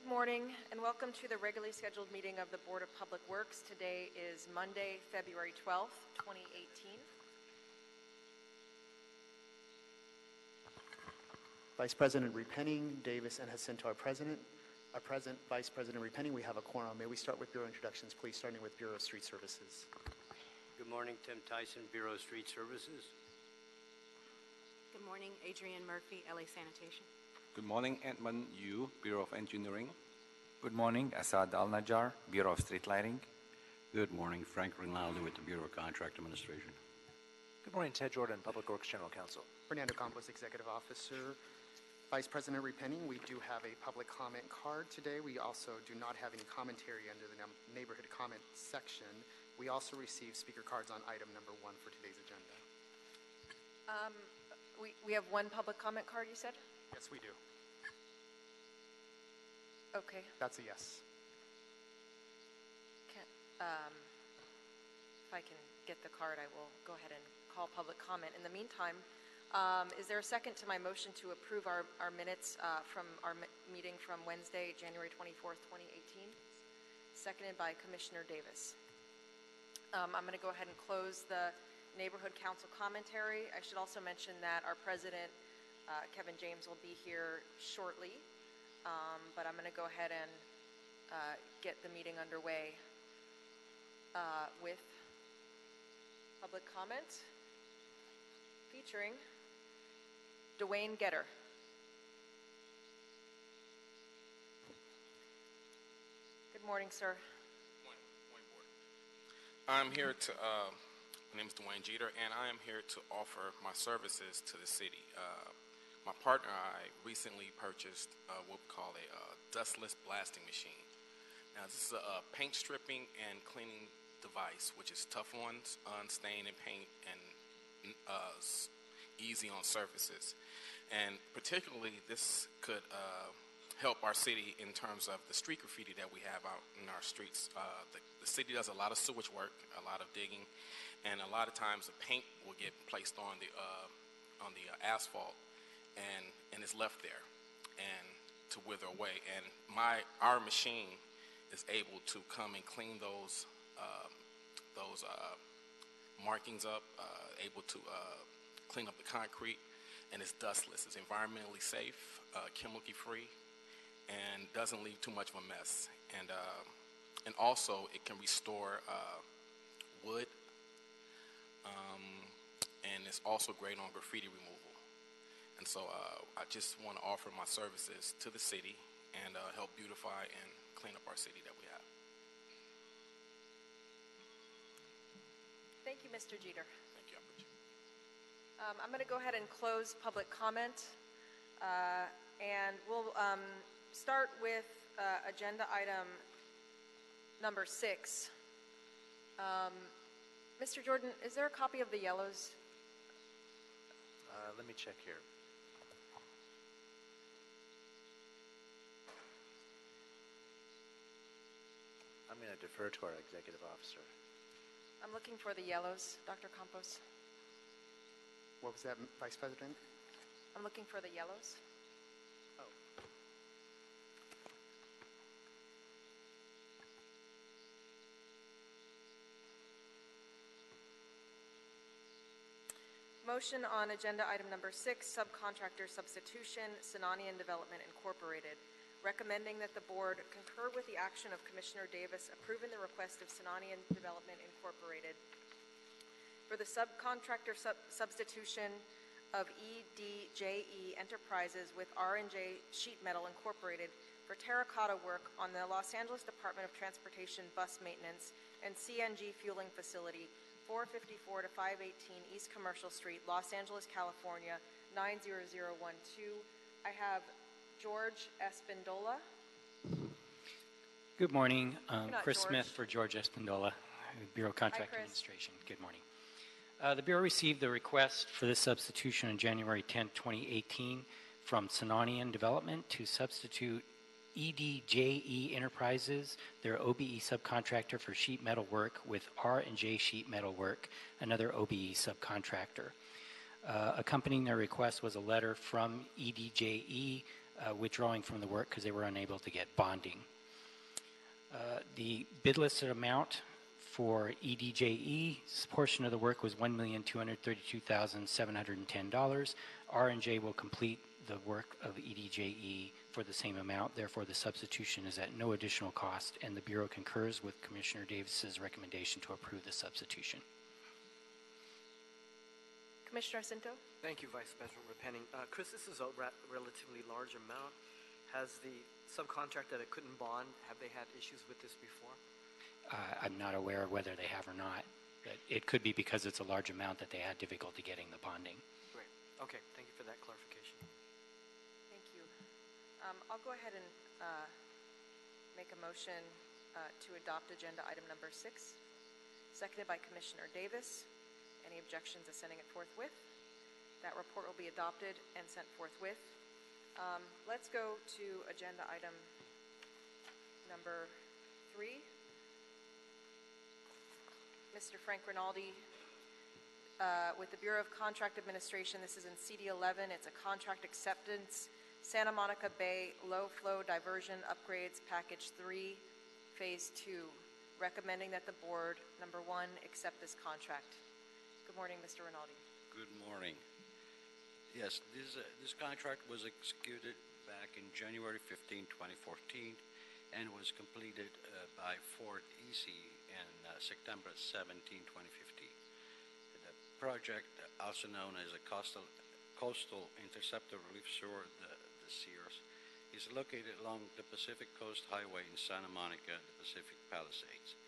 Good morning and welcome to the regularly scheduled meeting of the Board of Public Works. Today is Monday, February 12th, 2018. Vice President Repenning, Davis, and Jacinto are present. Our present Vice President Repenning, we have a quorum. May we start with Bureau introductions, please, starting with Bureau of Street Services. Good morning, Tim Tyson, Bureau of Street Services. Good morning, Adrienne Murphy, LA Sanitation. Good morning, Edmund Yu, Bureau of Engineering. Good morning, Asad Al-Najjar, Bureau of Street Lighting. Good morning, Frank Rinaldi with the Bureau of Contract Administration. Good morning, Ted Jordan, Public Works General Counsel. Fernando Campos, Executive Officer. Vice President Repenning, we do have a public comment card today. We also do not have any commentary under the neighborhood comment section. We also received speaker cards on item number 1 for today's agenda. We have one public comment card, you said? Yes, we do. Okay. That's a yes. If I can get the card, I will go ahead and call public comment. In the meantime, is there a second to my motion to approve our minutes from our meeting from Wednesday, January 24th, 2018? Seconded by Commissioner Davis. I'm going to go ahead and close the Neighborhood Council commentary. I should also mention that our president, Kevin James, will be here shortly, but I'm going to go ahead and get the meeting underway with public comment featuring Dwayne Getter. Good morning, sir. Morning, Board. I'm here to, my name is Dwayne Jeter, and I am here to offer my services to the city. My partner and I recently purchased what we call a dustless blasting machine. Now, this is a paint stripping and cleaning device, which is tough on stain and paint and easy on surfaces. And particularly, this could help our city in terms of the street graffiti that we have out in our streets. The city does a lot of sewage work, a lot of digging, and a lot of times the paint will get placed on the asphalt, and it's left there and to wither away. And our machine is able to come and clean those markings up, able to clean up the concrete, and it's dustless. It's environmentally safe, chemically free, and doesn't leave too much of a mess. And also it can restore wood, and it's also great on graffiti removal. And so I just want to offer my services to the city and help beautify and clean up our city that we have. Thank you, Mr. Jeter. Thank you. I'm going to go ahead and close public comment, and we'll start with agenda item number 6. Mr. Jordan, is there a copy of the yellows? Let me check here. I'm going to defer to our executive officer. I'm looking for the yellows, Dr. Campos. What was that, Vice President? I'm looking for the yellows. Oh. Motion on agenda item number 6, subcontractor substitution, Sinanian Development Incorporated. Recommending that the board concur with the action of Commissioner Davis approving the request of Sinanian Development Incorporated for the subcontractor substitution of EDJE Enterprises with R&J Sheet Metal Incorporated for terracotta work on the Los Angeles Department of Transportation bus maintenance and CNG fueling facility, 454 to 518 East Commercial Street, Los Angeles, California, 90012. I have George Espindola. Good morning. Chris George. Smith for George Espindola, Bureau of Contract Chris. Administration. Good morning. The Bureau received the request for this substitution on January 10, 2018 from Sinanian Development to substitute EDJE Enterprises, their OBE subcontractor for sheet metal work, with R&J Sheet Metal Work, another OBE subcontractor. Accompanying their request was a letter from EDJE withdrawing from the work because they were unable to get bonding. The bid listed amount for EDJE's portion of the work was $1,232,710. R&J will complete the work of EDJE for the same amount. Therefore, the substitution is at no additional cost, and the Bureau concurs with Commissioner Davis's recommendation to approve the substitution. Commissioner Jacinto? Thank you, Vice President Repenning. Chris, this is a relatively large amount. Has the subcontractor that couldn't bond, have they had issues with this before? I'm not aware of whether they have or not, but it could be because it's a large amount that they had difficulty getting the bonding. Great. Okay, thank you for that clarification. Thank you. I'll go ahead and make a motion to adopt agenda item number 6, seconded by Commissioner Davis. Any objections to sending it forthwith? That report will be adopted and sent forthwith. Let's go to agenda item number 3. Mr. Frank Rinaldi with the Bureau of Contract Administration. This is in CD 11. It's a contract acceptance, Santa Monica Bay Low Flow Diversion Upgrades Package 3, Phase 2, recommending that the board, number 1, accept this contract. Good morning, Mr. Rinaldi. Good morning. Yes, this contract was executed back in January 15, 2014, and was completed by Ford EC in September 17, 2015. The project, also known as a coastal interceptor relief sewer, the Sears, is located along the Pacific Coast Highway in Santa Monica, the Pacific Palisades.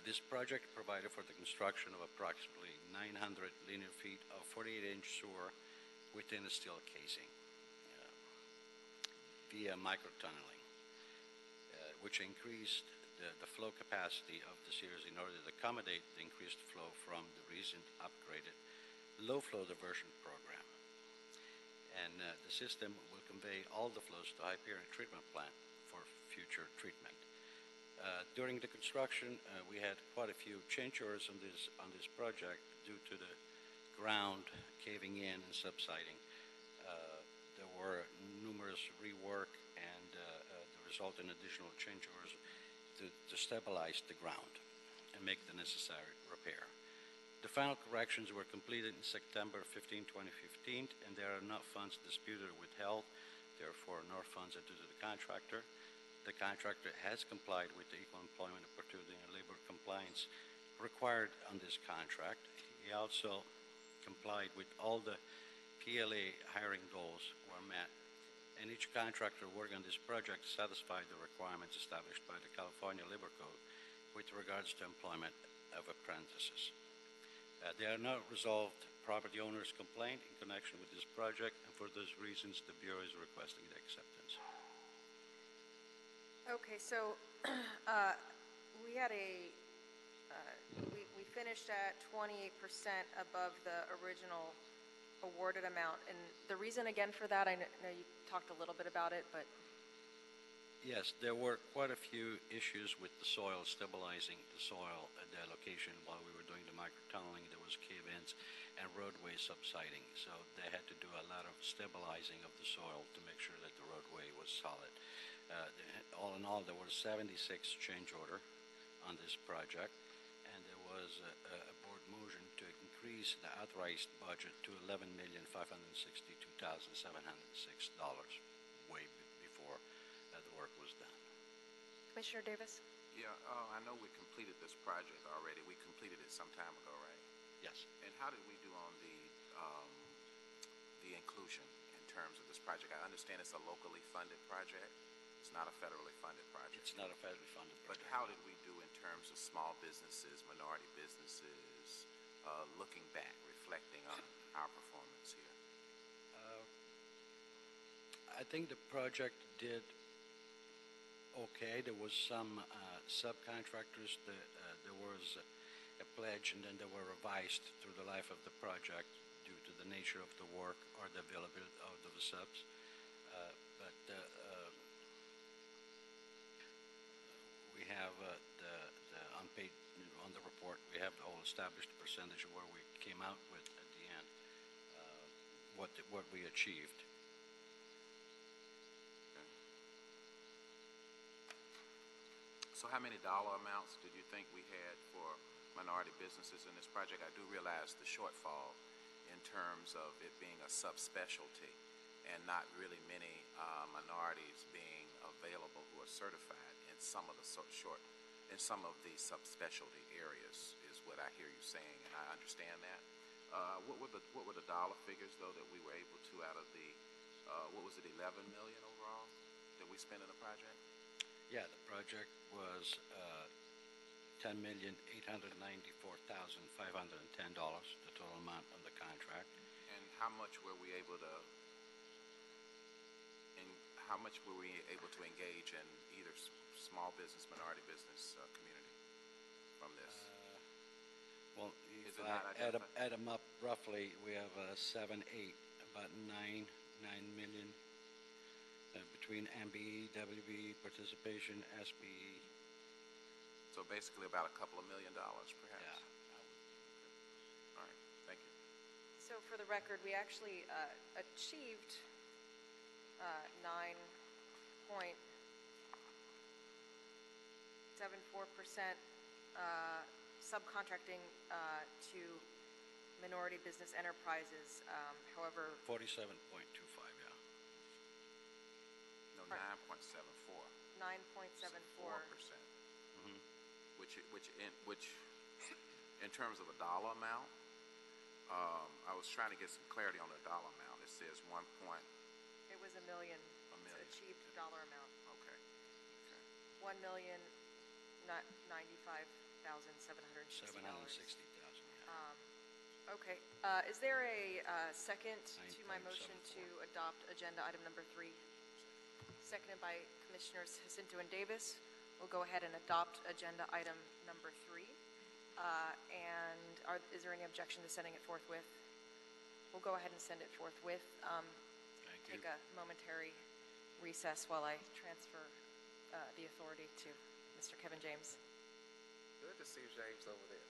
This project provided for the construction of approximately 900 linear feet of 48-inch sewer within a steel casing via microtunneling, which increased the flow capacity of the Sears in order to accommodate the increased flow from the recent upgraded low flow diversion program. And the system will convey all the flows to Hyperion treatment plant for future treatment. During the construction, we had quite a few change orders on this project due to the ground caving in and subsiding. There were numerous rework and the result in additional change orders to stabilize the ground and make the necessary repair. The final corrections were completed in September 15, 2015, and there are not funds disputed or withheld. Therefore, no funds are due to the contractor. The contractor has complied with the Equal Employment Opportunity and Labor Compliance required on this contract. He also complied with all the PLA hiring goals were met, and each contractor working on this project satisfied the requirements established by the California Labor Code with regards to employment of apprentices. There are no resolved property owners' complaint in connection with this project, and for those reasons, the Bureau is requesting the acceptance. Okay, so we had we finished at 28% above the original awarded amount, and the reason again for that, I know you talked a little bit about it, but yes, there were quite a few issues with the soil, stabilizing the soil at the location while we were doing the microtunneling. There was cave-ins and roadway subsiding, so they had to do a lot of stabilizing of the soil to make sure that the roadway was solid. All in all, there were 76 change order on this project, and there was a board motion to increase the authorized budget to $11,562,706, way before the work was done. Commissioner Davis? Yeah, I know we completed this project already. We completed it some time ago, right? Yes. And how did we do on the inclusion in terms of this project? I understand it's a locally funded project. It's not a federally funded project. It's not a federally funded project. But how did we do in terms of small businesses, minority businesses, looking back, reflecting on our performance here? I think the project did okay. There was some subcontractors that there was a pledge, and then they were revised through the life of the project due to the nature of the work or the availability of the subs. But we have on the report, we have the whole established percentage of where we came out with at the end, what we achieved. So how many dollar amounts did you think we had for minority businesses in this project? I do realize the shortfall in terms of it being a subspecialty and not really many minorities being available who are certified in some of the some of the subspecialty areas is what I hear you saying, and I understand that. What were the dollar figures though that we were able to out of the what was it, 11 million overall that we spent in the project? Yeah, the project was $10,894,510, the total amount on the contract. And how much were we able to engage in either small business, minority business community from this? Well, Is if it not I identified? add them up roughly, we have 7, 8, about 9 million between MBE, WBE, participation, SBE. So basically about a couple of $1 million perhaps? Yeah. All right, thank you. So for the record, we actually achieved 9.74% subcontracting to minority business enterprises. However, 47.25, yeah. No, 9.74. 9.74. 4%. Which in terms of a dollar amount, I was trying to get some clarity on the dollar amount. It says 1 point. It was $1 million. $1 million. It's achieved dollar amount. Okay. 1,095,760. 760,000, yeah. Okay. Is there a second to my motion to adopt agenda item number 3? Seconded by Commissioners Jacinto and Davis. We'll go ahead and adopt agenda item number 3. Is there any objection to sending it forthwith? We'll go ahead and send it forthwith. Take a momentary recess while I transfer the authority to Mr. Kevin James. Good to see James over there.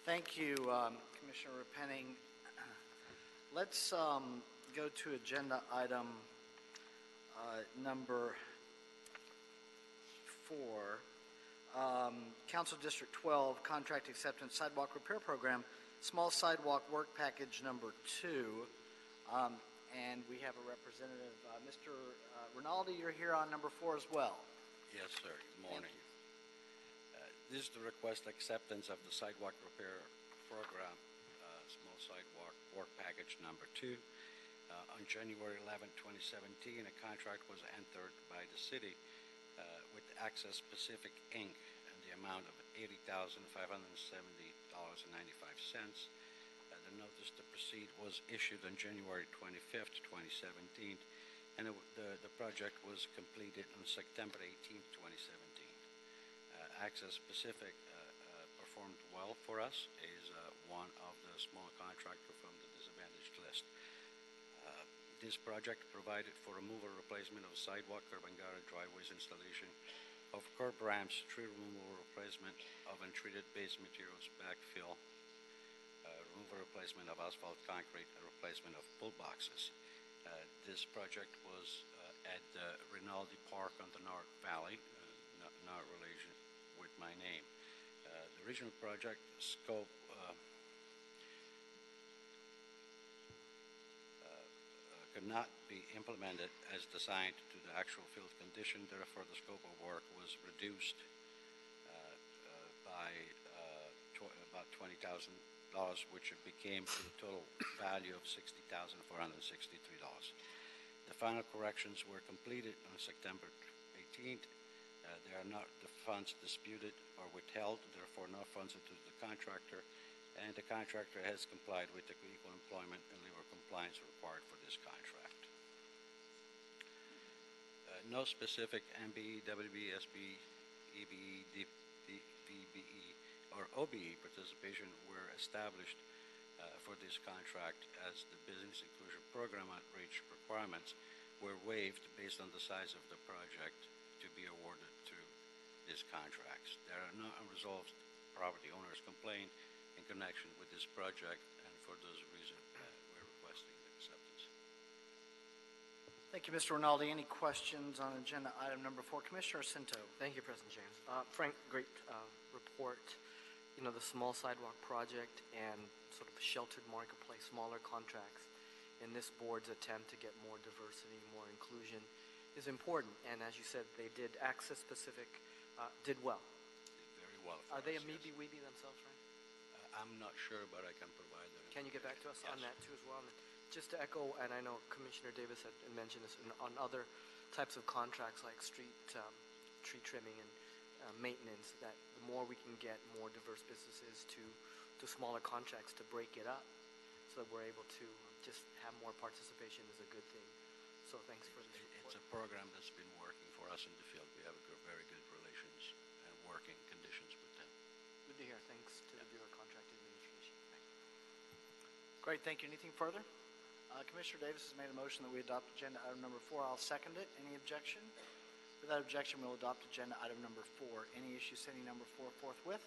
Thank you, Commissioner Repenning. Let's go to agenda item number 4. Council District 12 Contract Acceptance Sidewalk Repair Program, Small Sidewalk Work Package number 2. And we have a representative, Mr. Rinaldi, you're here on number 4 as well. Yes, sir. Good morning. This is the request acceptance of the sidewalk repair program, small sidewalk work package number 2. On January 11, 2017, a contract was entered by the city with Access Pacific Inc. in the amount of $80,570.95. The notice to proceed was issued on January 25, 2017, and the project was completed on September 18, 2017. Access Pacific performed well for us, is one of the small contractors from the disadvantaged list. This project provided for removal replacement of sidewalk, curb and gutter, driveways, installation of curb ramps, tree removal replacement of untreated base materials, backfill, removal replacement of asphalt concrete, and replacement of pull boxes. This project was at the Rinaldi Park on the North Valley, not relation with my name. The original project scope could not be implemented as designed to the actual field condition. Therefore, the scope of work was reduced by about $20,000, which became the total value of $60,463. The final corrections were completed on September 18th. There are not the funds disputed or withheld, therefore no funds into the contractor, and the contractor has complied with the equal employment and labor compliance required for this contract. No specific MBE, WBE, SBE, EBE, DBE, or OBE participation were established for this contract, as the business inclusion program outreach requirements were waived based on the size of the project to be awarded through these contracts. There are no unresolved property owners complained in connection with this project, and for those reasons, we're requesting the acceptance. Thank you, Mr. Rinaldi. Any questions on agenda item number 4? Commissioner Cinto. Thank you, President James. Frank, great report. You know, the small sidewalk project and sort of sheltered marketplace, smaller contracts in this board's attempt to get more diversity, more inclusion is important. And as you said, they did access specific, did well. Did very well. Are they a yes. weeby themselves, Frank? I'm not sure, but I can provide that. Can you get back to us on Yes. that too as well? And just to echo, and I know Commissioner Davis had mentioned this on other types of contracts like street tree trimming and maintenance, that the more we can get more diverse businesses to smaller contracts to break it up so that we're able to just have more participation is a good thing. So thanks for this report. It's a program that's been working for us in the field. We have very good relations and working conditions with them. Good to hear. Thanks to the Bureau of Contract Administration. Thank you. Great, thank you. Anything further? Commissioner Davis has made a motion that we adopt agenda item number 4. I'll second it. Any objection? Without objection, we'll adopt agenda item number 4. Any issue sending number 4 forthwith?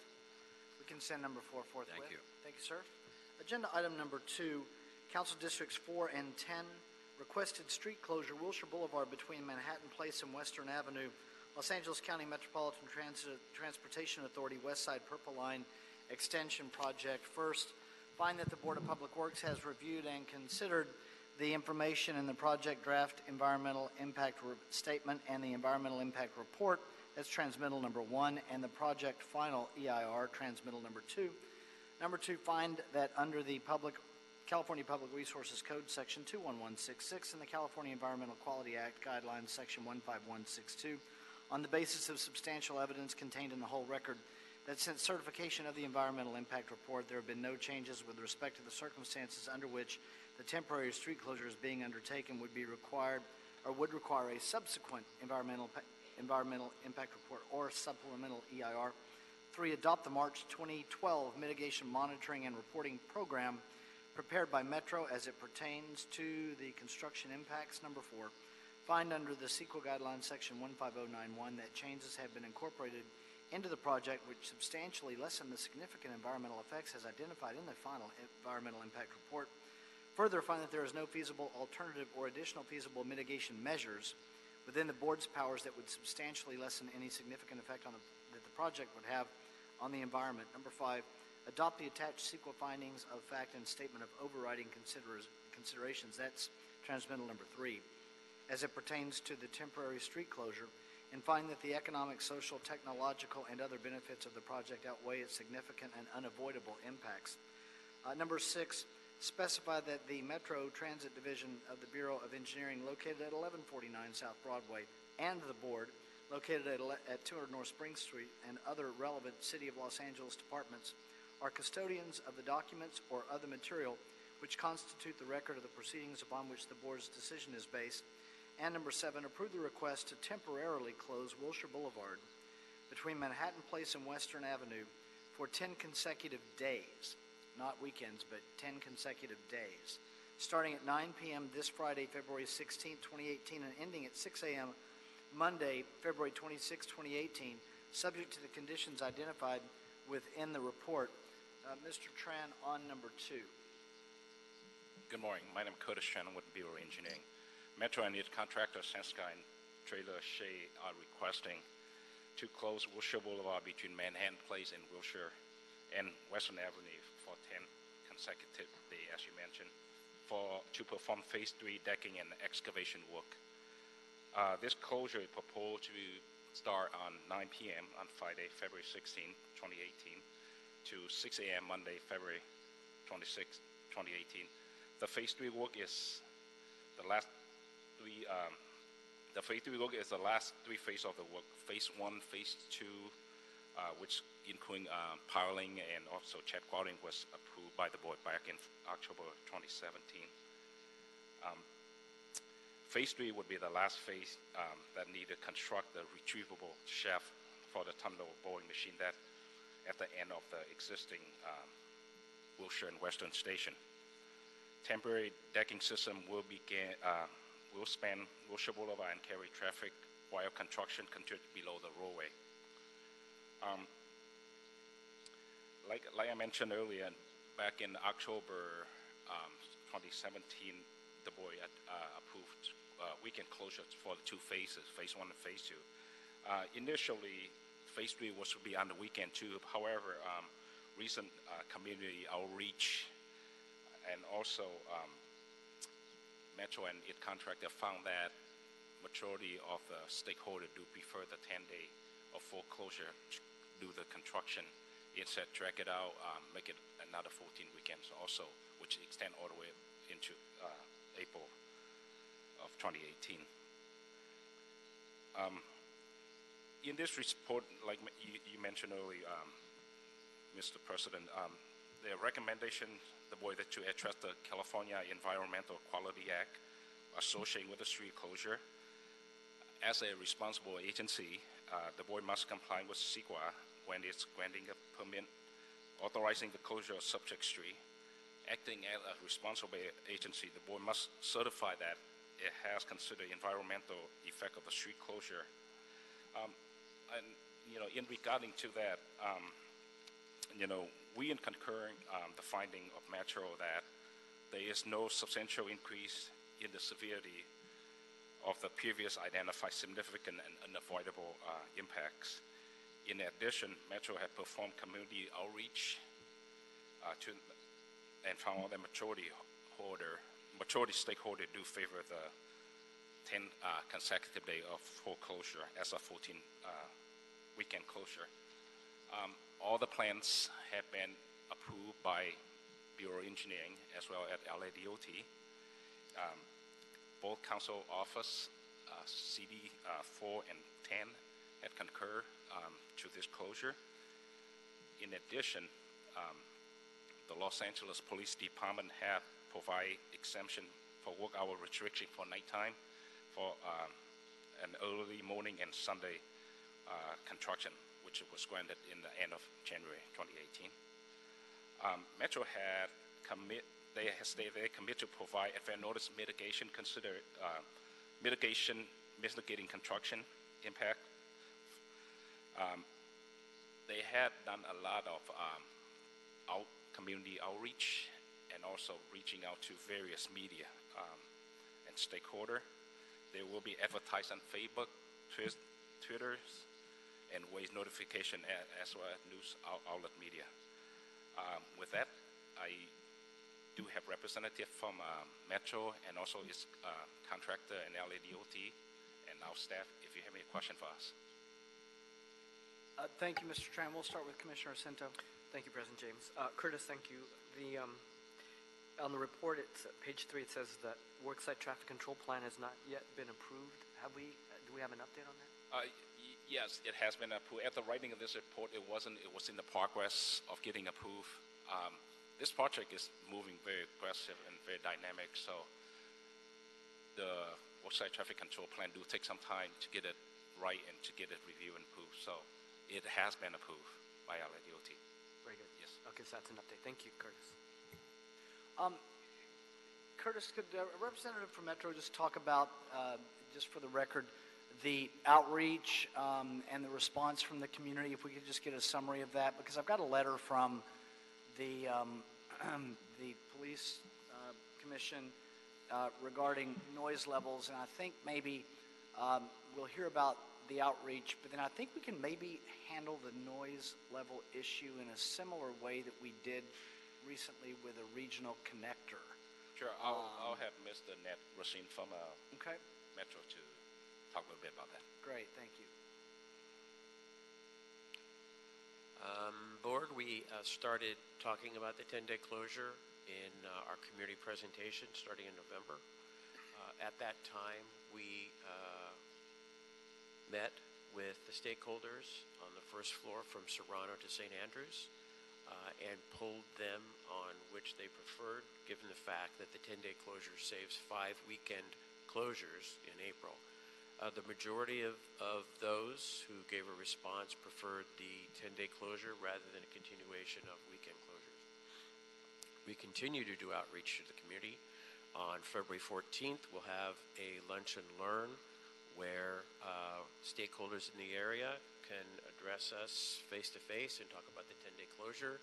We can send number 4 forthwith. Thank you. Thank you, sir. Agenda item number 2, Council Districts 4 and 10, requested street closure, Wilshire Boulevard between Manhattan Place and Western Avenue, Los Angeles County Metropolitan Transportation Authority West Side Purple Line Extension Project. First, find that the Board of Public Works has reviewed and considered the information in the project draft environmental impact statement and the environmental impact report, that's transmittal number 1, and the project final EIR, transmittal number 2. Number 2, find that under the California Public Resources Code, Section 21166, and the California Environmental Quality Act Guidelines, Section 15162, on the basis of substantial evidence contained in the whole record, that since certification of the environmental impact report, there have been no changes with respect to the circumstances under which the temporary street closure is being undertaken would be required or would require a subsequent environmental impact report or supplemental EIR. 3, adopt the March 2012 mitigation monitoring and reporting program prepared by Metro as it pertains to the construction impacts. Number 4, find under the CEQA guidelines section 15091 that changes have been incorporated into the project which substantially lessen the significant environmental effects as identified in the final environmental impact report. Further, find that there is no feasible alternative or additional feasible mitigation measures within the board's powers that would substantially lessen any significant effect that the project would have on the environment. Number 5, adopt the attached CEQA findings of fact and statement of overriding considerations. That's transmittal number 3, as it pertains to the temporary street closure, and find that the economic, social, technological, and other benefits of the project outweigh its significant and unavoidable impacts. Number 6, specify that the Metro Transit Division of the Bureau of Engineering, located at 1149 South Broadway, and the board, located at 200 North Spring Street, and other relevant City of Los Angeles departments are custodians of the documents or other material which constitute the record of the proceedings upon which the board's decision is based. And number 7, approve the request to temporarily close Wilshire Boulevard between Manhattan Place and Western Avenue for 10 consecutive days, not weekends, but 10 consecutive days, starting at 9 p.m. this Friday, February 16, 2018, and ending at 6 a.m. Monday, February 26, 2018, subject to the conditions identified within the report. Mr. Tran, on number 2. Good morning. My name is Curtis Tran with Bureau of Engineering. Metro and its contractor, Senska and Trailer Shea, are requesting to close Wilshire Boulevard between Manhattan Place and Wilshire and Western Avenue for 10 consecutive days, as you mentioned, to perform Phase 3 decking and excavation work. This closure is proposed to start on 9 p.m. on Friday, February 16, 2018, to 6 a.m. Monday, February 26, 2018. The Phase 3 work is the last three. The Phase 3 work is the last 3 phases of the work. Phase 1, Phase 2, which including piling and also chat quality, was approved by the board back in October 2017. Phase 3 would be the last phase that need to construct the retrievable shaft for the tunnel boring machine that at the end of the existing Wilshire and Western Station. Temporary decking system will begin will span Wilshire Boulevard and carry traffic while construction continues below the roadway. Like I mentioned earlier, back in October 2017, the board approved weekend closures for the two phases, phase 1 and phase 2. Initially, phase 3 was to be on the weekend too. However, recent community outreach and also Metro and its contractor found that majority of the stakeholders do prefer the 10-day of full closure to do the construction. Instead, drag it out, make it another 14 weekends also, which extend all the way into April of 2018. In this report, like you mentioned earlier, Mr. President, the recommendation, the board that to address the California Environmental Quality Act associated with the street closure. As a responsible agency, the board must comply with CEQA when it's granting a permit authorizing the closure of subject street. Acting as a responsible agency, the board must certify that it has considered environmental effect of the street closure. And in regarding to that, we in concurring the finding of Metro that there is no substantial increase in the severity of the previous identified significant and unavoidable impacts. In addition, Metro had performed community outreach and found that majority stakeholder do favor the 10 consecutive day of full closure as a 14 weekend closure. All the plans have been approved by Bureau of Engineering as well as LADOT. Both council office, CD 4 and 10 have concurred to this closure. In addition, the Los Angeles Police Department have provided exemption for work hour restriction for nighttime for an early morning and Sunday construction, which was granted in the end of January 2018. Metro had committed to provide advance notice mitigation, mitigating construction impact. They had done a lot of community outreach and also reaching out to various media and stakeholder. They will be advertised on Facebook, Twitter, and waste notification as well as news outlet media. With that, I do have representative from Metro and also its contractor and LADOT and our staff if you have any question for us. Thank you, Mr. Tran. We'll start with Commissioner Cento. Thank you, President James. Curtis, thank you. On the report, it's page 3. It says that worksite traffic control plan has not yet been approved. Do we have an update on that? Yes, it has been approved. At the writing of this report, it was in the progress of getting approved. This project is moving very aggressive and very dynamic, so the worksite traffic control plan do take some time to get it right and to get it reviewed and approved. So it has been approved by our DOT. Very good. Yes. Okay, so that's an update. Thank you, Curtis. Curtis, could a representative from Metro just talk about, just for the record, the outreach and the response from the community? If we could just get a summary of that, because I've got a letter from the the police commission regarding noise levels, and I think maybe we'll hear about the outreach, but then I think we can maybe handle the noise level issue in a similar way that we did recently with a regional connector. Sure, I'll have Mr. Ned Racine from okay. Metro to talk a little bit about that. Great, thank you. Board, we started talking about the 10-day closure in our community presentation starting in November. At that time, we met with the stakeholders on the first floor from Serrano to St. Andrews and polled them on which they preferred, given the fact that the 10-day closure saves 5 weekend closures in April. The majority of those who gave a response preferred the 10-day closure rather than a continuation of weekend closures. We continue to do outreach to the community On February 14th, we'll have a lunch and learn where stakeholders in the area can address us face-to-face and talk about the 10-day closure.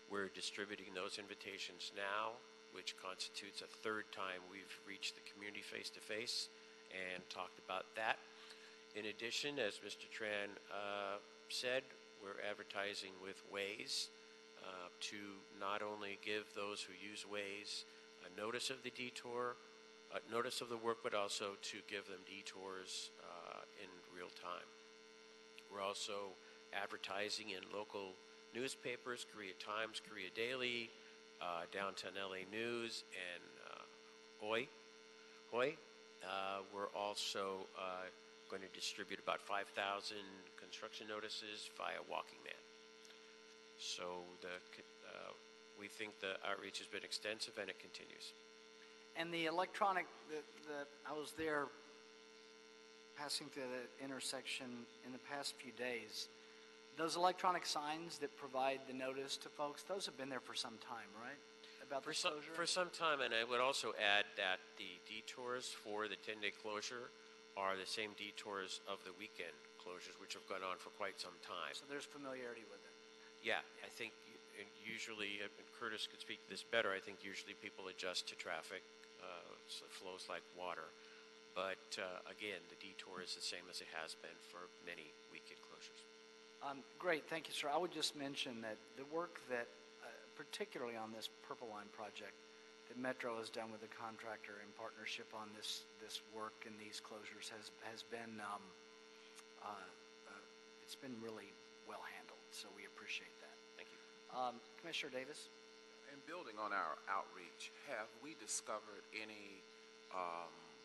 We're distributing those invitations now, which constitutes a third time we've reached the community face-to-face and talked about that. In addition, as Mr. Tran said, we're advertising with Waze to not only give those who use Waze a notice of the detour, a notice of the work, but also to give them detours in real time. We're also advertising in local newspapers, Korea Times, Korea Daily, Downtown LA News, and Hoi. We're also going to distribute about 5,000 construction notices via Walking Man. So we think the outreach has been extensive and it continues. And the electronic, I was there passing through the intersection in the past few days. Those electronic signs that provide the notice to folks, those have been there for some time, right? About the closure? For some time, and I would also add that the detours for the 10-day closure are the same detours of the weekend closures, which have gone on for quite some time. So there's familiarity with it. Yeah, I think usually, and Curtis could speak to this better, I think usually people adjust to traffic, so it flows like water. But again, the detour is the same as it has been for many weekend closures. Great, thank you, sir. I would just mention that the work that, particularly on this Purple Line project, that Metro has done with the contractor in partnership on this work and these closures has been it's been really well handled. So we appreciate that. Thank you, Commissioner Davis. In building on our outreach, have we discovered any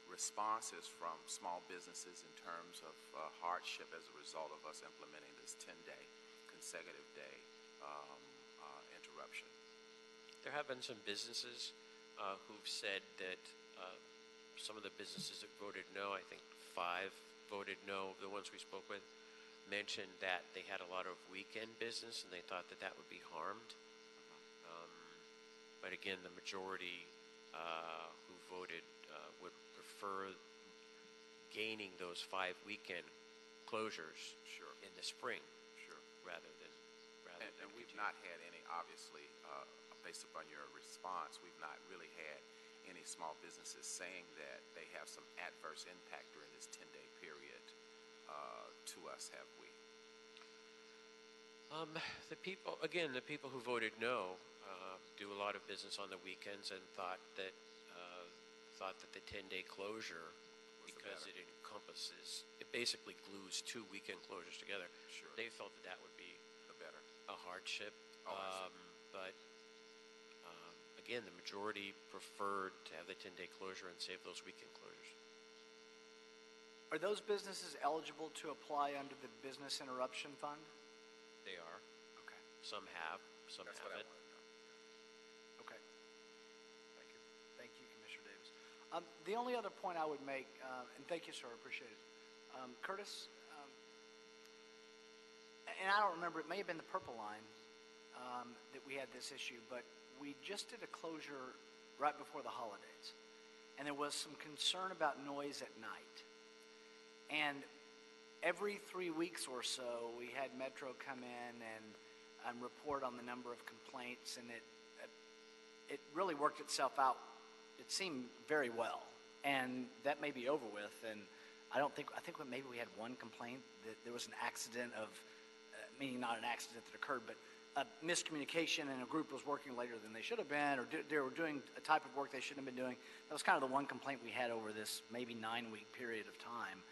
responses from small businesses in terms of hardship as a result of us implementing this 10-day consecutive day interruption? There have been some businesses who've said that some of the businesses that voted no, I think 5 voted no, the ones we spoke with, mentioned that they had a lot of weekend business and they thought that that would be harmed. But again, the majority who voted would prefer gaining those 5 weekend closures in the spring, rather than and we've not had any, obviously, based upon your response, we've not really had any small businesses saying that they have some adverse impact during this 10-day period to us, have we? The people who voted no do a lot of business on the weekends and thought that the 10-day closure, because it encompasses, it basically glues 2 weekend closures together. Sure. They felt that would be a hardship. But again, the majority preferred to have the 10-day closure and save those weekend closures. Are those businesses eligible to apply under the Business Interruption Fund? They are. Okay. Some have, some That's what I haven't. wanted to know. Okay. Thank you, Commissioner Davis. The only other point I would make, and thank you, sir, I appreciate it. Curtis, and I don't remember, it may have been the Purple Line that we had this issue, but we just did a closure right before the holidays. And there was some concern about noise at night. And every 3 weeks or so, we had Metro come in and report on the number of complaints, and it really worked itself out. It seemed very well, and that may be over with. And I think maybe we had one complaint that there was an accident of, meaning not an accident that occurred, but a miscommunication, and a group was working later than they should have been, or they were doing a type of work they shouldn't have been doing. That was kind of the one complaint we had over this maybe 9-week period of time.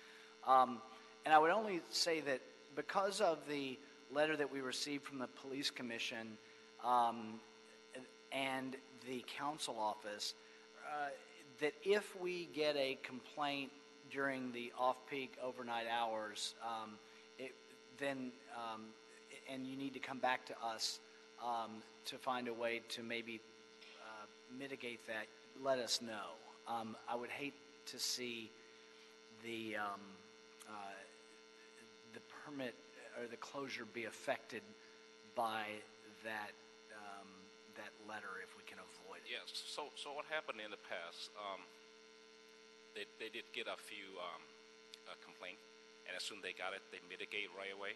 And I would only say that because of the letter that we received from the Police Commission and the council office, that if we get a complaint during the off-peak overnight hours, and you need to come back to us to find a way to maybe mitigate that, let us know. I would hate to see the permit or the closure be affected by that that letter if we can avoid it. Yes. So what happened in the past? They did get a few complaints, and as soon as they got it, they mitigate right away.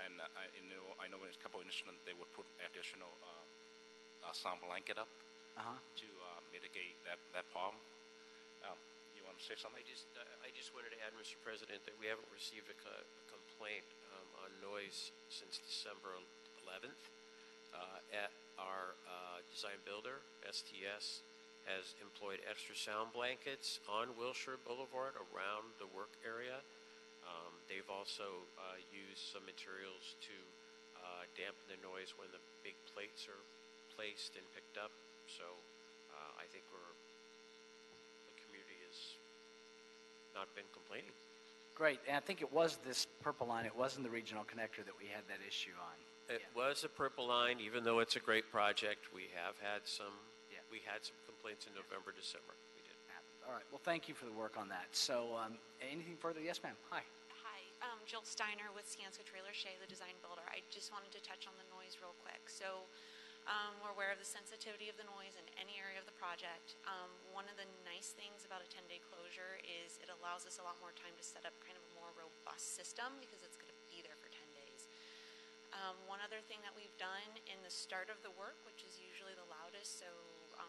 And I know in a couple of incidents they would put additional sound blanket up to mitigate that problem. You want to say something? I just wanted to add, Mr. President, that we haven't received a complaint on noise since December 11th. At our design builder, STS, has employed extra sound blankets on Wilshire Boulevard around the work area. They've also used some materials to dampen the noise when the big plates are placed and picked up. So I think the community has not been complaining. Great, and I think it was this purple line, it wasn't the regional connector that we had that issue on. It was a purple line, even though it's a great project. We have had some. We had some complaints in November, December. We did. All right. Well, thank you for the work on that. So, anything further? Yes, ma'am. Hi. Hi, Jill Steiner with Skanska Trailer Shea, the design builder. I just wanted to touch on the noise real quick. So, we're aware of the sensitivity of the noise in any area of the project. One of the nice things about a 10-day closure is it allows us a lot more time to set up kind of a more robust system because it's going to be there for 10 days. One other thing that we've done in the start of the work, which is usually the loudest, so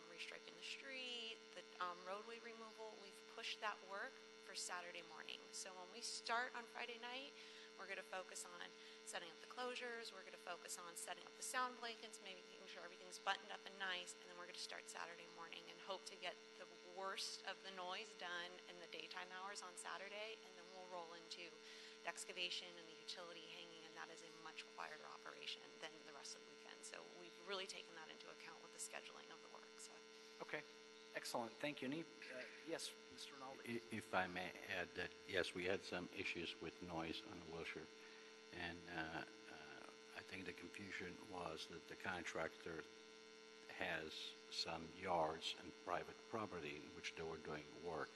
restriping the street, the roadway removal, we've pushed that work for Saturday morning. So when we start on Friday night, we're going to focus on setting up the closures, we're going to focus on setting up the sound blankets, maybe making sure everything's buttoned up and nice, and then we're going to start Saturday morning and hope to get the worst of the noise done in the daytime hours on Saturday, and then we'll roll into the excavation and the utility hanging, and that is a much quieter operation than the rest of the weekend. So we've really taken that into account with the scheduling of the work. So. Okay, excellent. Thank you. Yes, Mr. Rinaldi. If I may add that, yes, we had some issues with noise on Wilshire, and I think the confusion was that the contractor has some yards and private property in which they were doing work,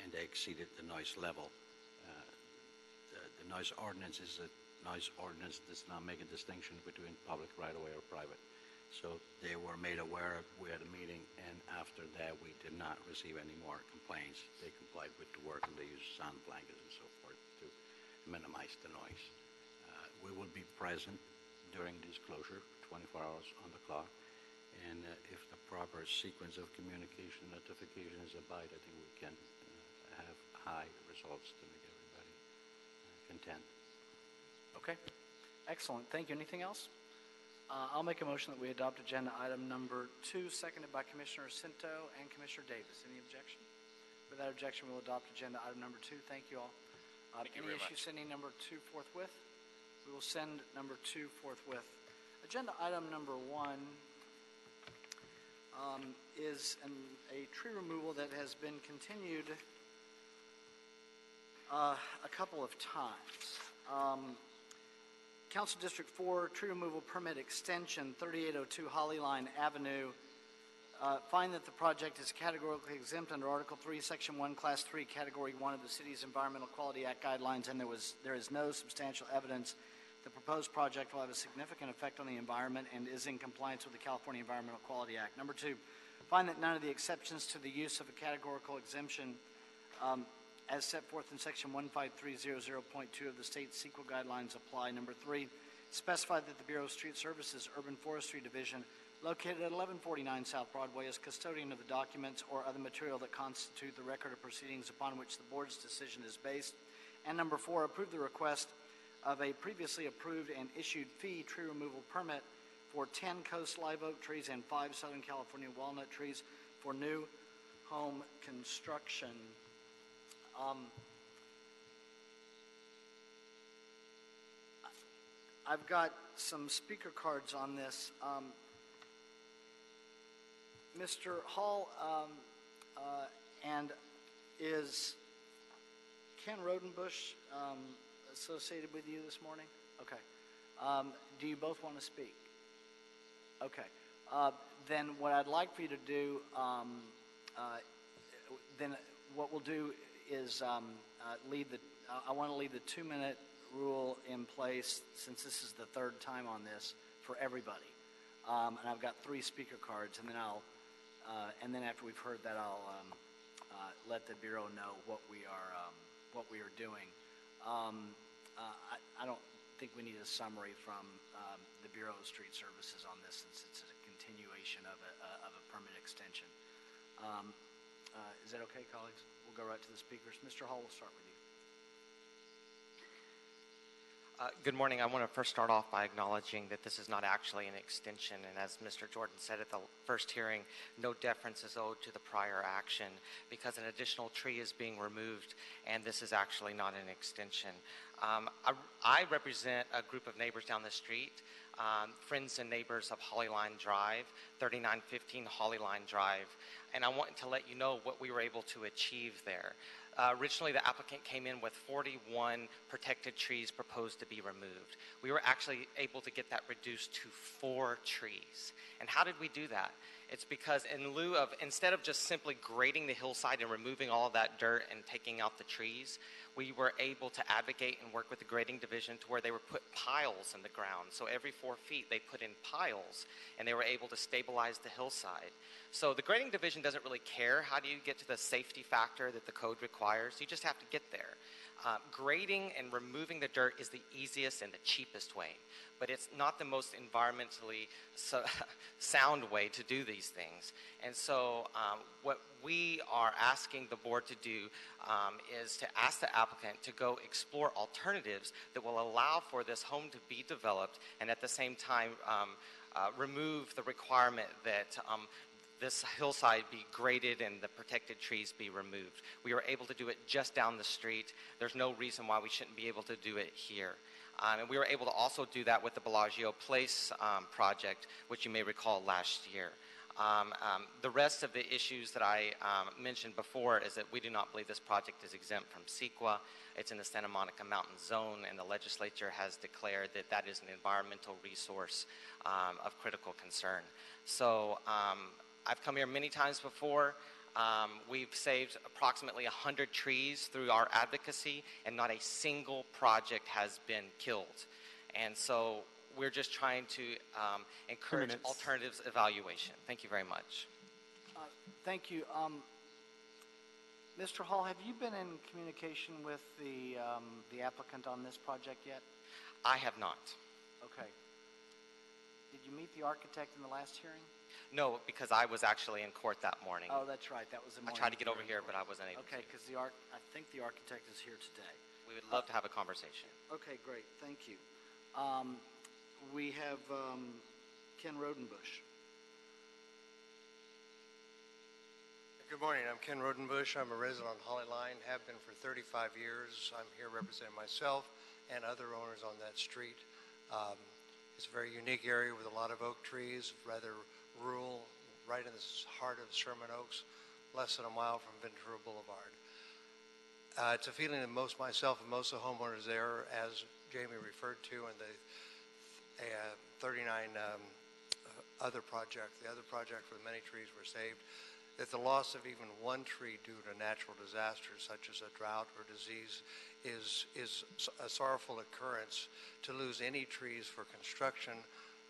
and they exceeded the noise level. The noise ordinance is a noise ordinance does not make a distinction between public right-of-way or private. So they were made aware. We had a meeting, and after that, we did not receive any more complaints. They complied with the work, and they used sound blankets and so forth to minimize the noise. We will be present during this closure, 24 hours on the clock, and if the proper sequence of communication notification is abided, I think we can have high results to make everybody content. Okay, excellent. Thank you. Anything else? I'll make a motion that we adopt agenda item number 2, seconded by Commissioner Cinto and Commissioner Davis. Any objection? Without objection, we'll adopt agenda item number 2. Thank you all. Thank you any very issue much. sending number 2 forthwith? We will send number 2 forthwith. Agenda item number 1 is a tree removal that has been continued a couple of times. Council District 4, tree removal permit extension, 3802 Holly Line Avenue. Find that the project is categorically exempt under Article 3, Section 1, Class 3, Category 1 of the City's Environmental Quality Act guidelines, and there is no substantial evidence the proposed project will have a significant effect on the environment and is in compliance with the California Environmental Quality Act. Number 2, find that none of the exceptions to the use of a categorical exemption as set forth in Section 15300.2 of the state CEQA guidelines apply. Number 3, specify that the Bureau of Street Services Urban Forestry Division, located at 1149 South Broadway, is custodian of the documents or other material that constitute the record of proceedings upon which the board's decision is based. And number 4, approve the request of a previously approved and issued fee tree removal permit for 10 coast live oak trees and 5 Southern California walnut trees for new home construction. I've got some speaker cards on this. Mr. Hall, and is Ken Rodenbush associated with you this morning? Okay. Do you both want to speak? Okay. Then what I'd like for you to do, then what we'll do is I want to leave the 2-minute rule in place since this is the third time on this for everybody. And I've got 3 speaker cards, and then and then after we've heard that, I'll let the Bureau know what we are doing. I don't think we need a summary from the Bureau of Street Services on this, since it's a continuation of a permit extension. Is that okay, colleagues? We'll go right to the speakers. Mr. Hall, we'll start with you. Good morning. I want to first start off by acknowledging that this is not actually an extension, and as Mr. Jordan said at the first hearing, no deference is owed to the prior action because an additional tree is being removed, and this is actually not an extension. I represent a group of neighbors down the street, friends and neighbors of Hollyline Drive, 3915 Hollyline Drive, and I want to let you know what we were able to achieve there. Originally, the applicant came in with 41 protected trees proposed to be removed. We were actually able to get that reduced to 4 trees. And how did we do that? It's because instead of just simply grading the hillside and removing all of that dirt and taking out the trees, we were able to advocate and work with the grading division to where they would put piles in the ground. So every 4 feet, they put in piles, and they were able to stabilize the hillside. So the grading division doesn't really care how do you get to the safety factor that the code requires. You just have to get there. Grading and removing the dirt is the easiest and the cheapest way, but it's not the most environmentally sound way to do these things. And so what we are asking the board to do is to ask the applicant to go explore alternatives that will allow for this home to be developed and at the same time remove the requirement that this hillside be graded and the protected trees be removed. We were able to do it just down the street. There's no reason why we shouldn't be able to do it here. And we were able to also do that with the Bellagio Place project, which you may recall last year. The rest of the issues that I mentioned before is that we do not believe this project is exempt from CEQA. It's in the Santa Monica Mountain Zone, and the legislature has declared that that is an environmental resource of critical concern. So I've come here many times before. We've saved approximately 100 trees through our advocacy, and not a single project has been killed. And so we're just trying to encourage alternatives evaluation. Thank you very much. Thank you. Mr. Hall, have you been in communication with the applicant on this project yet? I have not. Okay. Did you meet the architect in the last hearing? No, because I was actually in court that morning. Oh, that's right. That was the morning. I tried to get over here, but I wasn't able to. Okay, because I think the architect is here today. We would love to have a conversation. Okay, great. Thank you. We have Ken Rodenbush. Good morning. I'm Ken Rodenbush. I'm a resident on Hollyline, have been for 35 years. I'm here representing myself and other owners on that street. It's a very unique area with a lot of oak trees, rather rural, right in the heart of Sherman Oaks, less than a mile from Ventura Boulevard. It's a feeling that myself and most of the homeowners there, as Jamie referred to, and the 39 other project, the other project where many trees were saved, that the loss of even one tree due to natural disasters such as a drought or disease is a sorrowful occurrence. To lose any trees for construction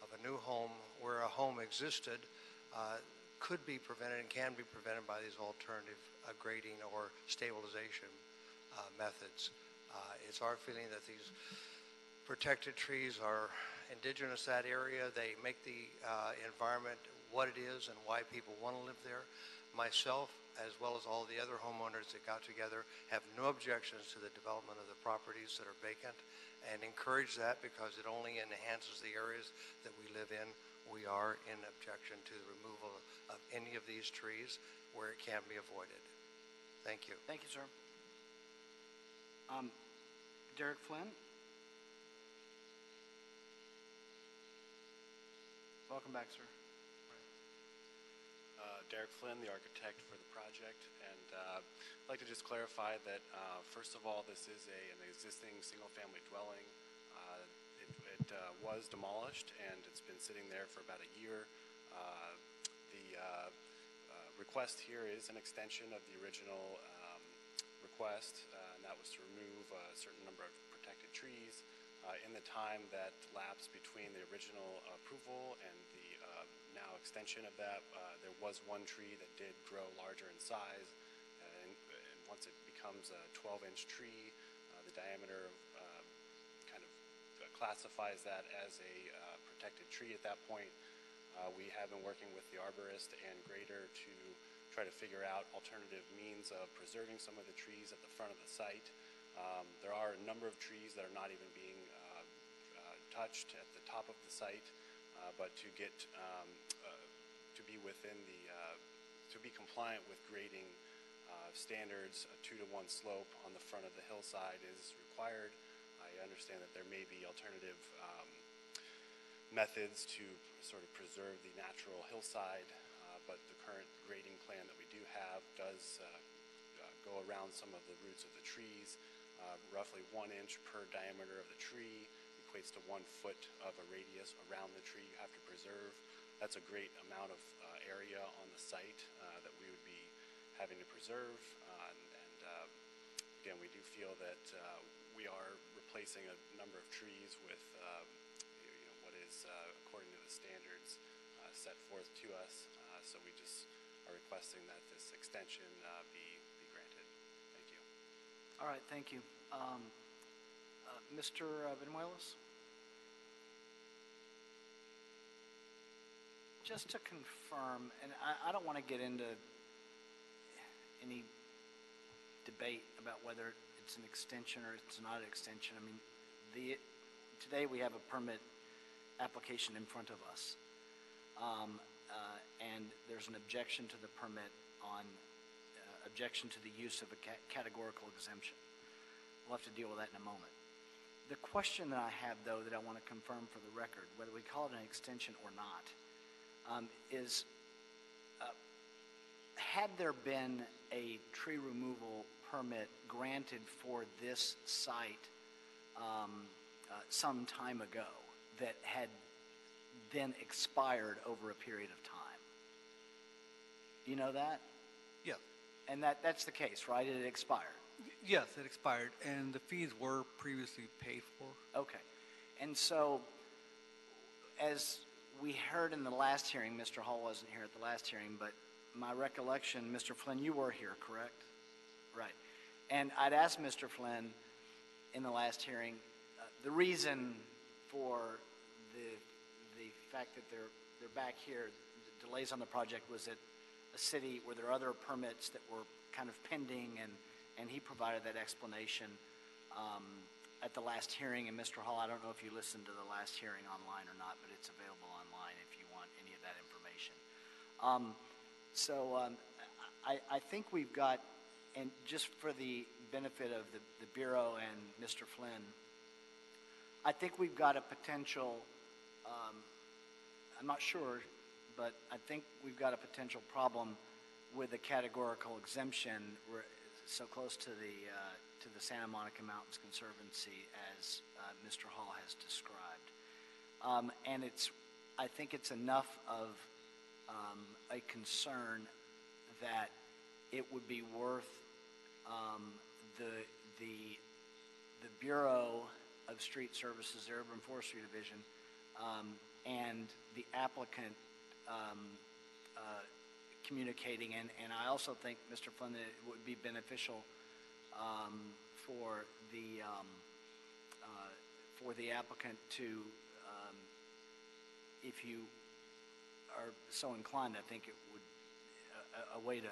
of a new home where a home existed could be prevented and can be prevented by these alternative grading or stabilization methods. It's our feeling that these protected trees are indigenous to that area. They make the environment what it is and why people want to live there. Myself, as well as all the other homeowners that got together, have no objections to the development of the properties that are vacant, and encourage that because it only enhances the areas that we live in. We are in objection to the removal of any of these trees where it can be avoided. Thank you. Thank you, sir. Derek Flynn. Welcome back, sir. Derek Flynn, the architect for the project, and I'd like to just clarify that first of all, this is an existing single-family dwelling. It was demolished, and it's been sitting there for about a year. The request here is an extension of the original request, and that was to remove a certain number of protected trees in the time that lapsed between the original approval and the now extension of that. There was one tree that did grow larger in size, and once it becomes a 12-inch tree, the diameter kind of classifies that as a protected tree at that point. We have been working with the arborist and grader to try to figure out alternative means of preserving some of the trees at the front of the site. There are a number of trees that are not even being touched at the top of the site, but to get to be within the to be compliant with grading standards, a 2-to-1 slope on the front of the hillside is required. I understand that there may be alternative methods to sort of preserve the natural hillside, but the current grading plan that we do have does go around some of the roots of the trees. Roughly 1 inch per diameter of the tree equates to 1 foot of a radius around the tree you have to preserve. That's a great amount of area on the site that we would be having to preserve. Again, we do feel that we are replacing a number of trees with what is according to the standards set forth to us. So we just are requesting that this extension be granted. Thank you. All right, thank you. Mr. Benuelos? Just to confirm, and I don't want to get into any debate about whether it's an extension or it's not an extension. I mean, today we have a permit application in front of us, and there's an objection to the permit on objection to the use of a categorical exemption. We'll have to deal with that in a moment. The question that I have, though, that I want to confirm for the record, whether we call it an extension or not, is had there been a tree removal permit granted for this site some time ago that had then expired over a period of time? Do you know that? Yeah. And that's the case, right? It expired. Yes, it expired, and the fees were previously paid for. Okay. And so, as we heard in the last hearing, Mr. Hall wasn't here at the last hearing, but my recollection, Mr. Flynn, you were here, correct? Right. And I'd asked Mr. Flynn in the last hearing the reason for the fact that they're back here, the delays on the project, was that a city where there are other permits that were kind of pending, and he provided that explanation at the last hearing. And Mr. Hall, I don't know if you listened to the last hearing online or not, but it's available online if you want any of that information. I think we've got, and just for the benefit of the Bureau and Mr. Flynn, I think we've got a potential, I'm not sure, but I think we've got a potential problem with the categorical exemption so close to the Santa Monica Mountains Conservancy as Mr. Hall has described. And I think it's enough of a concern that it would be worth the Bureau of Street Services, the Urban Forestry Division, and the applicant communicating, and I also think, Mr. Flynn, that it would be beneficial for the applicant to, if you are so inclined, I think it would, a way to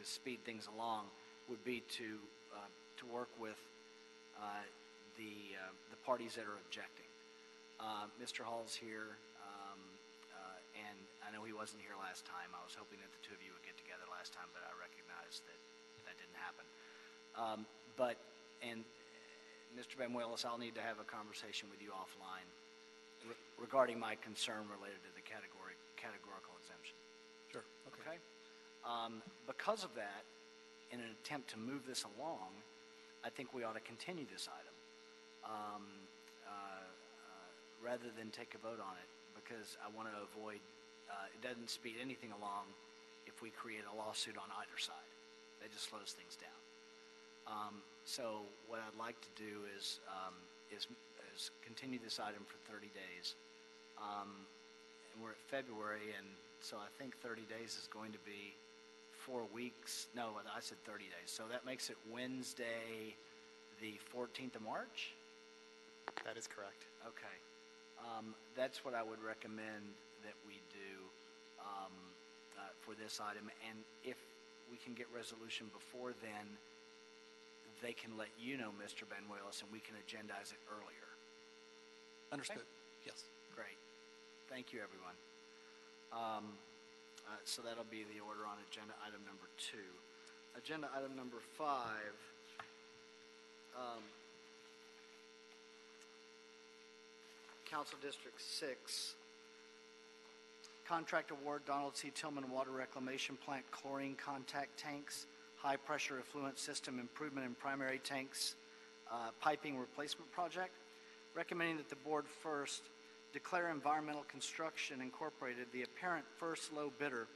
speed things along would be to work with the parties that are objecting. Mr. Hall's here, and I know he wasn't here last time. I was hoping that the two of you would get together last time, but I recognize that didn't happen. And Mr. Benuelos, I'll need to have a conversation with you offline regarding my concern related to the categorical exemption. Sure. Okay? Because of that, in an attempt to move this along, I think we ought to continue this item rather than take a vote on it, because I want to avoid, it doesn't speed anything along if we create a lawsuit on either side. That just slows things down. So what I'd like to do is continue this item for 30 days. and we're at February, and so I think 30 days is going to be 4 weeks. No, I said 30 days. So that makes it Wednesday, the 14th of March? That is correct. Okay. That's what I would recommend that we do for this item. And if we can get resolution before then, they can let you know, Mr. Benuelos, and we can agendize it earlier. Understood. Okay? Yes. Great. Thank you, everyone. So that'll be the order on agenda item number 2. Agenda item number 5. Council District 6. Contract award Donald C. Tillman Water Reclamation Plant chlorine contact tanks, high pressure effluent system improvement in primary tanks, piping replacement project. Recommending that the board first declare Environmental Construction Incorporated the apparent first low bidder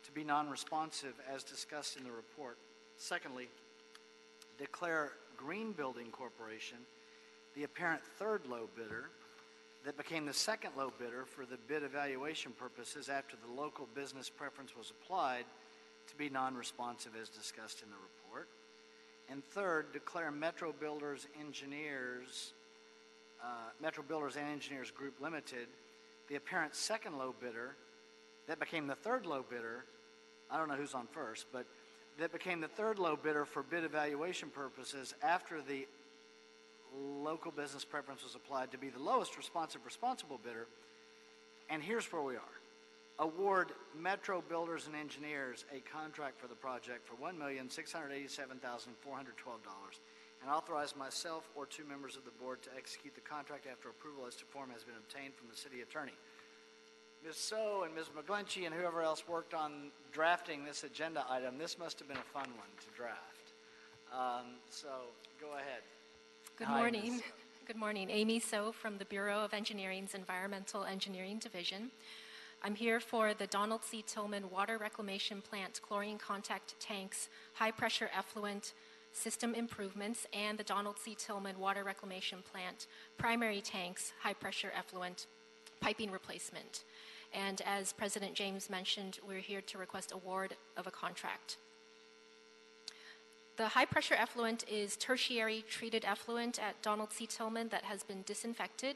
to be non-responsive as discussed in the report. Secondly, declare Green Building Corporation the apparent third low bidder that became the second low bidder for the bid evaluation purposes after the local business preference was applied to be non-responsive as discussed in the report. And third, declare Metro Builders and Engineers Group Limited the apparent second low bidder that became the third low bidder. I don't know who's on first, but that became the third low bidder for bid evaluation purposes after the local business preference was applied to be the lowest responsible bidder. And here's where we are. Award Metro Builders and Engineers a contract for the project for $1,687,412 and authorize myself or 2 members of the board to execute the contract after approval as to form has been obtained from the city attorney. Ms. So and Ms. McGlinchey and whoever else worked on drafting this agenda item, this must have been a fun one to draft. So go ahead. Good Hi, morning. Ms. So. Good morning. Amy So from the Bureau of Engineering's Environmental Engineering Division. I'm here for the Donald C. Tillman Water Reclamation Plant chlorine contact tanks, high pressure effluent system improvements, and the Donald C. Tillman Water Reclamation Plant primary tanks, high pressure effluent piping replacement. And as President James mentioned, we're here to request award of a contract. The high pressure effluent is tertiary treated effluent at Donald C. Tillman that has been disinfected.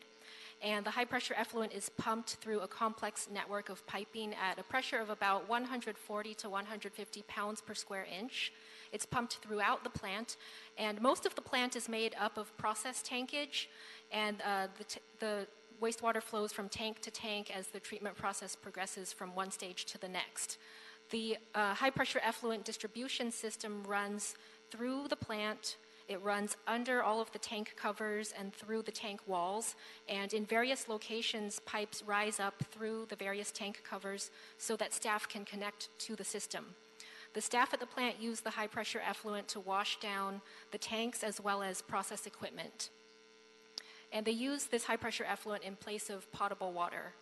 And the high pressure effluent is pumped through a complex network of piping at a pressure of about 140 to 150 pounds per square inch. It's pumped throughout the plant, and most of the plant is made up of process tankage, and the wastewater flows from tank to tank as the treatment process progresses from one stage to the next. The high pressure effluent distribution system runs through the plant. It runs under all of the tank covers and through the tank walls, and in various locations, pipes rise up through the various tank covers so that staff can connect to the system. The staff at the plant use the high pressure effluent to wash down the tanks as well as process equipment. And they use this high pressure effluent in place of potable water.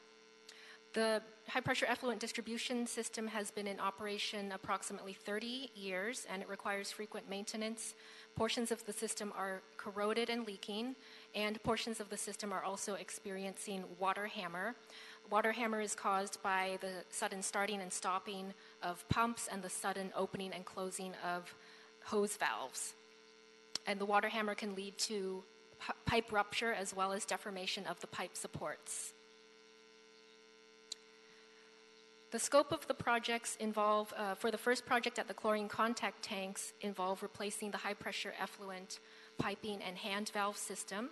The high pressure effluent distribution system has been in operation approximately 30 years, and it requires frequent maintenance. Portions of the system are corroded and leaking, and portions of the system are also experiencing water hammer. Water hammer is caused by the sudden starting and stopping of pumps and the sudden opening and closing of hose valves. And the water hammer can lead to pipe rupture as well as deformation of the pipe supports. The scope of the projects involve, for the first project at the chlorine contact tanks, involve replacing the high pressure effluent piping and hand valve system,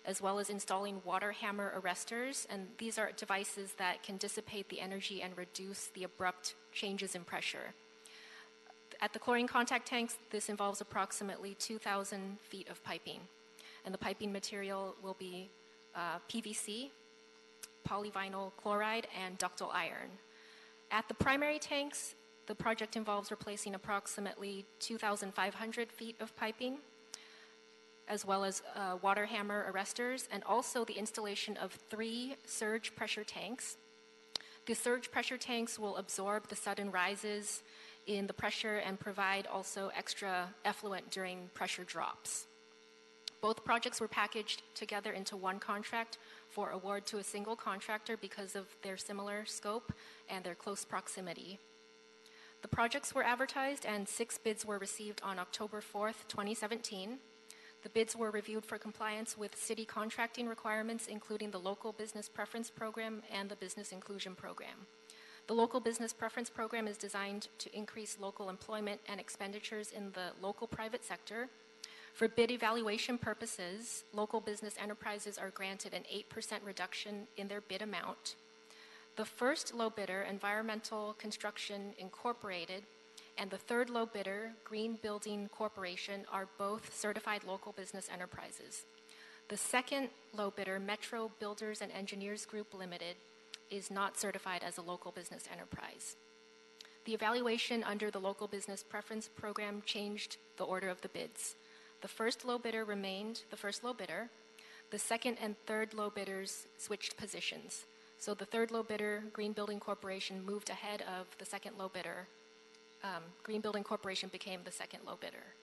as well as installing water hammer arresters, and these are devices that can dissipate the energy and reduce the abrupt changes in pressure. At the chlorine contact tanks, this involves approximately 2,000 feet of piping, and the piping material will be PVC, polyvinyl chloride, and ductile iron. At the primary tanks, the project involves replacing approximately 2,500 feet of piping, as well as water hammer arresters, and also the installation of 3 surge pressure tanks. The surge pressure tanks will absorb the sudden rises in the pressure and provide also extra effluent during pressure drops. Both projects were packaged together into one contract for award to a single contractor because of their similar scope and their close proximity. The projects were advertised and 6 bids were received on October 4th, 2017. The bids were reviewed for compliance with city contracting requirements, including the Local Business Preference Program and the Business Inclusion Program. The Local Business Preference Program is designed to increase local employment and expenditures in the local private sector. For bid evaluation purposes, local business enterprises are granted an 8% reduction in their bid amount. The first low bidder, Environmental Construction Incorporated, and the third low bidder, Green Building Corporation, are both certified local business enterprises. The second low bidder, Metro Builders and Engineers Group Limited, is not certified as a local business enterprise. The evaluation under the Local Business Preference Program changed the order of the bids. The first low bidder remained the first low bidder. The second and third low bidders switched positions. So the third low bidder, Green Building Corporation, moved ahead of the second low bidder. Green Building Corporation became the second low bidder.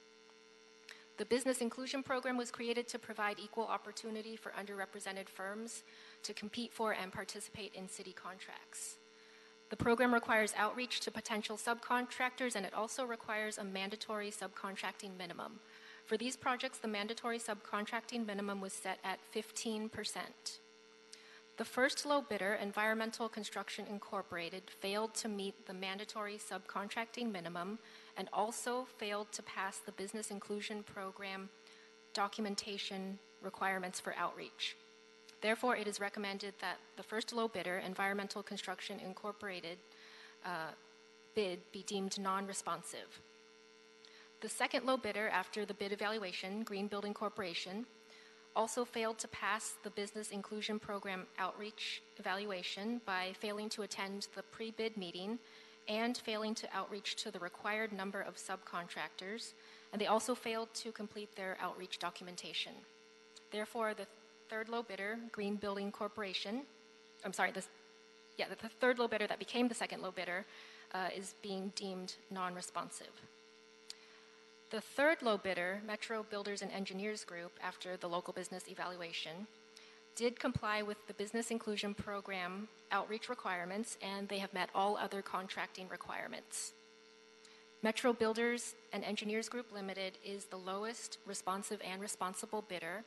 The Business Inclusion Program was created to provide equal opportunity for underrepresented firms to compete for and participate in city contracts. The program requires outreach to potential subcontractors, and it also requires a mandatory subcontracting minimum. For these projects, the mandatory subcontracting minimum was set at 15%. The first low bidder, Environmental Construction Incorporated, failed to meet the mandatory subcontracting minimum and also failed to pass the Business Inclusion Program documentation requirements for outreach. Therefore, it is recommended that the first low bidder, Environmental Construction Incorporated, bid be deemed non-responsive. The second low bidder after the bid evaluation, Green Building Corporation, also failed to pass the Business Inclusion Program outreach evaluation by failing to attend the pre-bid meeting and failing to outreach to the required number of subcontractors, and they also failed to complete their outreach documentation. Therefore, the third low bidder, Green Building Corporation, the third low bidder that became the second low bidder is being deemed non-responsive. The third low bidder, Metro Builders and Engineers Group, after the local business evaluation, did comply with the Business Inclusion Program outreach requirements, and they have met all other contracting requirements. Metro Builders and Engineers Group Limited is the lowest responsive and responsible bidder,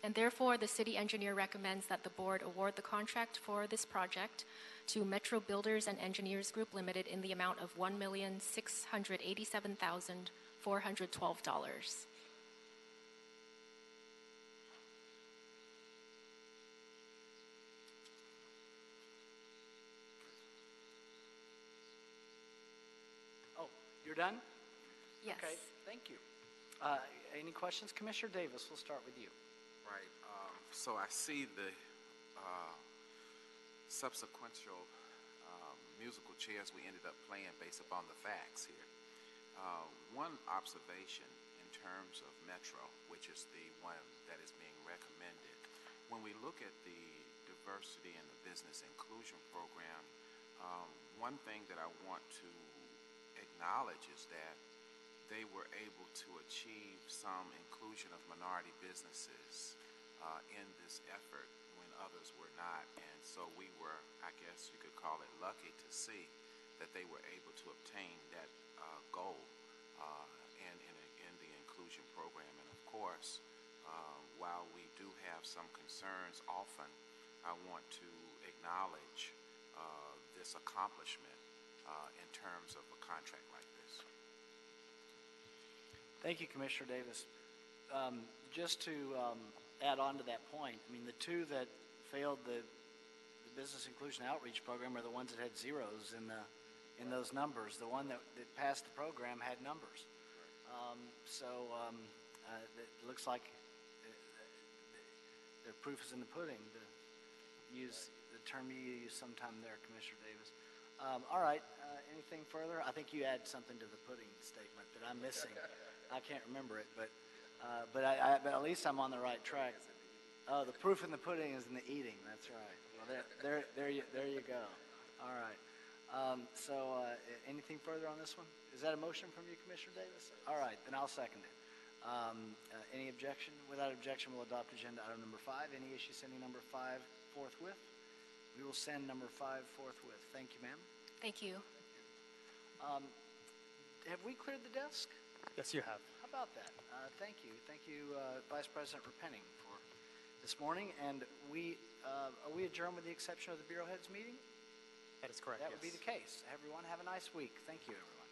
and therefore the city engineer recommends that the board award the contract for this project to Metro Builders and Engineers Group Limited in the amount of $1,687,412. Oh, you're done? Yes. Okay, thank you. Any questions? Commissioner Davis, we'll start with you. Right. So I see the subsequential musical chairs we ended up playing based upon the facts here. One observation in terms of Metro, which is the one that is being recommended, when we look at the diversity and the business inclusion program, one thing that I want to acknowledge is that they were able to achieve some inclusion of minority businesses in this effort when others were not. And so we were, I guess you could call it, lucky to see that they were able to obtain that goal in the inclusion program. And of course, while we do have some concerns often, I want to acknowledge this accomplishment in terms of a contract like this. Thank you, Commissioner Davis. Just to add on to that point, I mean, the two that failed the Business Inclusion Outreach Program are the ones that had zeros in those numbers. The one that passed the program had numbers. It looks like the proof is in the pudding, to use the term you used sometime there, Commissioner Davis. All right, anything further? I think you add something to the pudding statement that I'm missing. I can't remember it, but at least I'm on the right track. Oh, the proof in the pudding is in the eating. That's right. Well, there you go. All right. Anything further on this one? Is that a motion from you, Commissioner Davis? All right, then I'll second it. Any objection? Without objection, we'll adopt agenda item number 5. Any issue sending number 5 forthwith? We will send number 5 forthwith. Thank you, ma'am. Thank you. Have we cleared the desk? Yes, you have. How about that? Thank you. Thank you, Vice President Repenning, for this morning. And are we adjourned with the exception of the Bureau Heads meeting? That is correct, That would be the case. Everyone, have a nice week. Thank you, everyone.